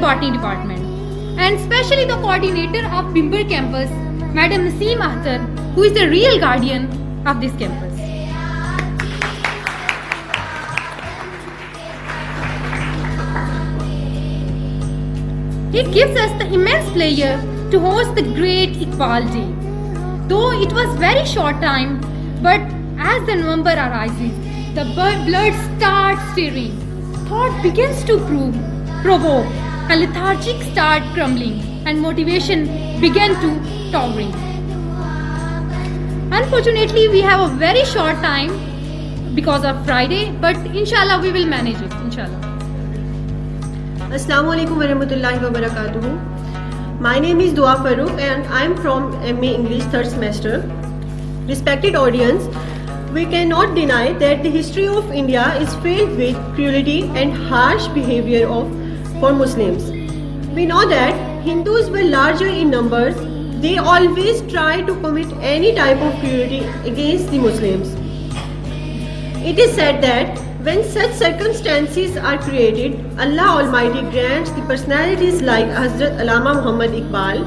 Botany Department, and especially the coordinator of Bimber campus, Madam Naseem Akhtar, who is the real guardian of this campus. It gives us the immense pleasure to host the great Iqbal Day. Though it was very short time, but as the November arises, the blood starts stirring, thought begins to provoke, and lethargic start crumbling, and motivation began to towering. Unfortunately, we have a very short time because of Friday, but inshallah we will manage it, inshallah. Assalamu alaikum warahmatullahi wabarakatuh. My name is Dua Farooq and I am from MA English 3rd semester. Respected audience, we cannot deny that the history of India is filled with cruelty and harsh behavior for Muslims. We know that Hindus were larger in numbers. They always try to commit any type of cruelty against the Muslims. It is said that when such circumstances are created, Allah Almighty grants the personalities like Hazrat Allama Muhammad Iqbal.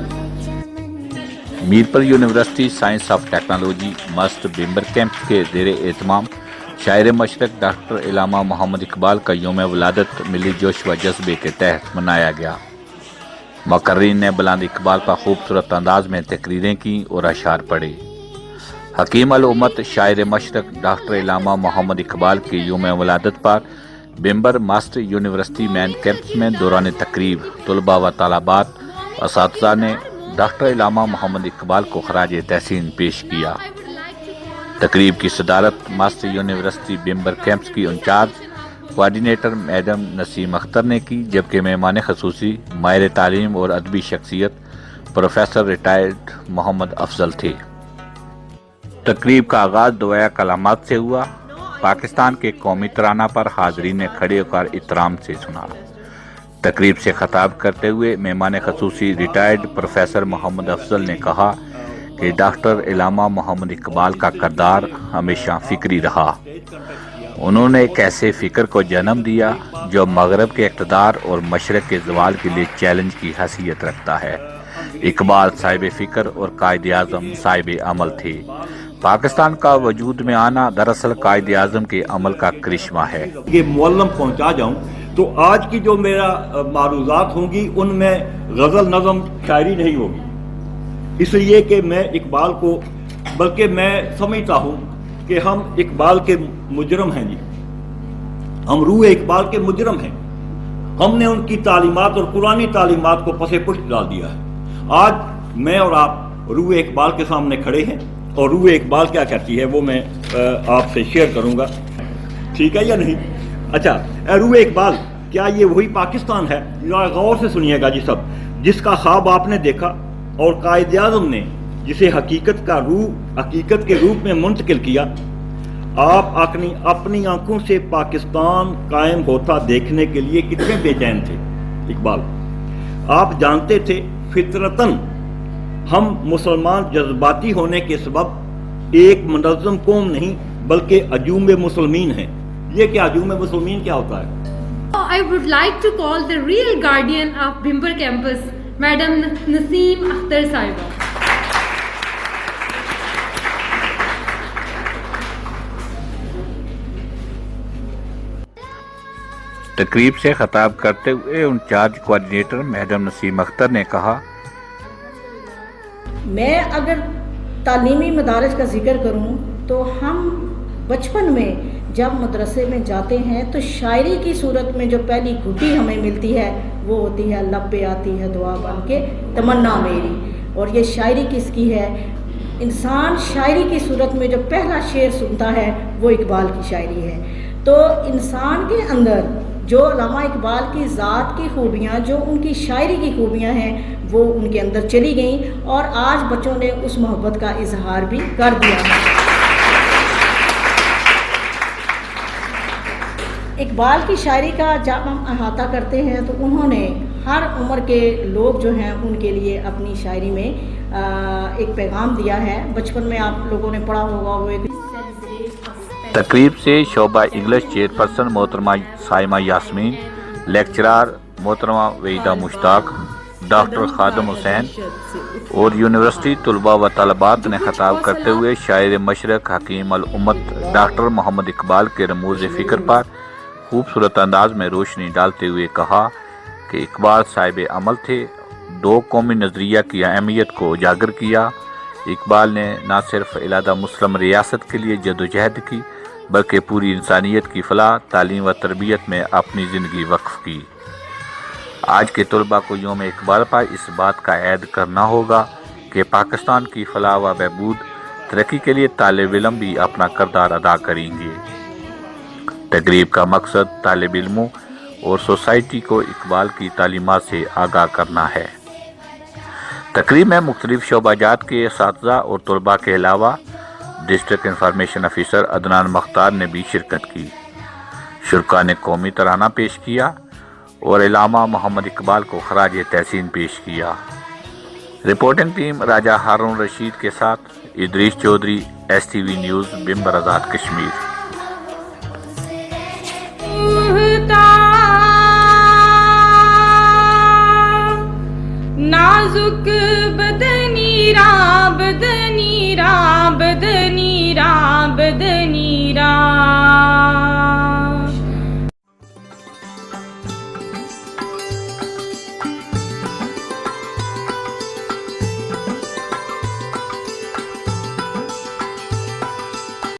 Mirpur university science of technology मस्त बिम्बर camp के ज़ेर एहतमाम शायर Mashrak doctor अल्लामा मोहम्मद इकबाल का यौम वलादत मिली जोश व जज्बे के तहत मनाया गया। मुकर्रिन ने बुलंद इकबाल पर खूबसूरत अंदाज में तकरीरें की और अशार पढ़े। हकीम अल उम्मत शायर मशरक डॉक्टर अल्लामा मोहम्मद इकबाल के यौम वलादत पर बिम्बर मस्त यूनिवर्सिटी मैन कैंप्स में दौरान तकरीब तलबा व तलबात असातिज़ा ने डॉक्टर अल्लामा मोहम्मद इकबाल को खराज तहसीन पेश किया। तकरीब की सदारत मस्त यूनिवर्सिटी बिम्बर कैंप्स की incharge coordinator madam Naseem Akhtar ने की, जबकि मेहमान खसूसी माहिर तालीम और अदबी शख्सियत प्रोफेसर रिटायर्ड मोहम्मद अफजल थे। तकरीब का आगाज़ दुआ कलामात से हुआ। पाकिस्तान के कौमी तराना पर हाज़रीन ने खड़े होकर इतराम से सुना। तकरीब से खताब करते हुए मेहमान खसूसी रिटायर्ड प्रोफेसर मोहम्मद अफजल ने कहा कि डॉक्टर अल्लामा मोहम्मद इकबाल का किरदार हमेशा फ़िक्री रहा। उन्होंने एक ऐसे फ़िक्र को जन्म दिया जो मगरब के इक़्तिदार और मशरक़ के ज़वाल के लिए चैलेंज की हैसियत रखता है। इकबाल साहिब फ़िक्र और कायद आज़म साहिब अमल थे। पाकिस्तान का वजूद में आना दरअसल कायद आज़म के अमल का करिश्मा है। ये मुअल्लम पहुंचा जाऊं तो आज की जो मेरा मारूज़ात होंगी उनमें गज़ल नज़म शायरी नहीं होगी, इसलिए कि मैं इकबाल को, बल्कि मैं समझता हूँ कि हम इकबाल के मुजरम हैं जी, हम रूह इकबाल के मुजरम हैं। हमने उनकी तालीमात और कुरानी तालीमात को पसे पुष्ट डाल दिया है। आज मैं और आप रूह इकबाल के सामने खड़े हैं और रूह इकबाल क्या कहती है वो मैं आपसे शेयर करूँगा, ठीक है या नहीं? अच्छा, रूह इकबाल क्या ये वही पाकिस्तान है? गौर से सुनिएगा जी सब, जिसका ख्वाब आपने देखा और कायद आज़म ने जिसे हकीकत के रूप में मुंतकिल किया। आप अपनी आंखों से पाकिस्तान कायम होता देखने के लिए कितने बेचैन थे इकबाल। आप जानते थे फितरतन हम मुसलमान जज्बाती होने के सबब एक मुनज़्ज़म कौम नहीं बल्कि अजूम मुसलमीन हैं। ये क्या अजूम मुसलमीन क्या होता है? I would like to call the real guardian of Bimber campus, Madam Naseem Akhtar Sahiba. तकरीब से खताब करते हुए incharge coordinator madam Naseem Akhtar ने कहा, मैं अगर तालीमी मदारज का जिक्र करूं तो हम बचपन में जब मदरसे में जाते हैं तो शायरी की सूरत में जो पहली घुटी हमें मिलती है वो होती है लब पे आती है दुआ बन के तमन्ना मेरी। और ये शायरी किसकी है? इंसान शायरी की सूरत में जो पहला शेर सुनता है वो इकबाल की शायरी है। तो इंसान के अंदर जो अल्लामा इकबाल की ज़ात की खूबियाँ, जो उनकी शायरी की खूबियाँ हैं वो उनके अंदर चली गईं और आज बच्चों ने उस मोहब्बत का इजहार भी कर दिया है। इकबाल की शायरी का जब हम अहाता करते हैं तो उन्होंने हर उम्र के लोग जो हैं उनके लिए अपनी शायरी में एक पैगाम दिया है। बचपन में आप लोगों ने पढ़ा होगा वो एक तकरीब से शोबा इंग्लिश चेयरपर्सन मोहतरमा साइमा यास्मीन, लेक्चरार मोहतरमा वहीदा मुश्ताक, डॉक्टर खादम हुसैन और यूनिवर्सिटी तलबा व तलबात ने खिताब करते हुए शायर मशरक हकीम अल उम्मत डॉक्टर मोहम्मद इकबाल के रमूज़ फ़िक्र पर खूबसूरत अंदाज में रोशनी डालते हुए कहा कि इकबाल साहिब अमल थे, दो कौमी नज़रिया की अहमियत को उजागर किया। इकबाल ने न सिर्फ इलादा मुस्लिम रियासत के लिए जदोजहद की, बल्कि पूरी इंसानियत की फलाह, तालीम व तरबियत में अपनी ज़िंदगी वक्फ की। आज के तलबा को यौम इकबाल पर इस बात का ऐद करना होगा कि पाकिस्तान की फलाह व बहबूद तरक्की के लिए तालिब इल्म भी अपना किरदार अदा करेंगे। तकरीब का मकसद तालिब इल्मों और सोसाइटी को इकबाल की तालीमात से आगाह करना है। तकरीब में मुख्तलिफ शोबाजात के असातिज़ा और तलबा के अलावा district information officer Adnan Mukhtar ने भी शिरकत की। शुरका ने कौमी तराना पेश किया और इलामा मोहम्मद इकबाल को खराज तहसीन पेश किया। रिपोर्टिंग टीम राजा हारून रशीद के साथ इदरीस चौधरी, STV न्यूज़, बिम्बर आज़ाद कश्मीर। नाजुक बदनी रा बदनी रा बदनी रा बदनी रा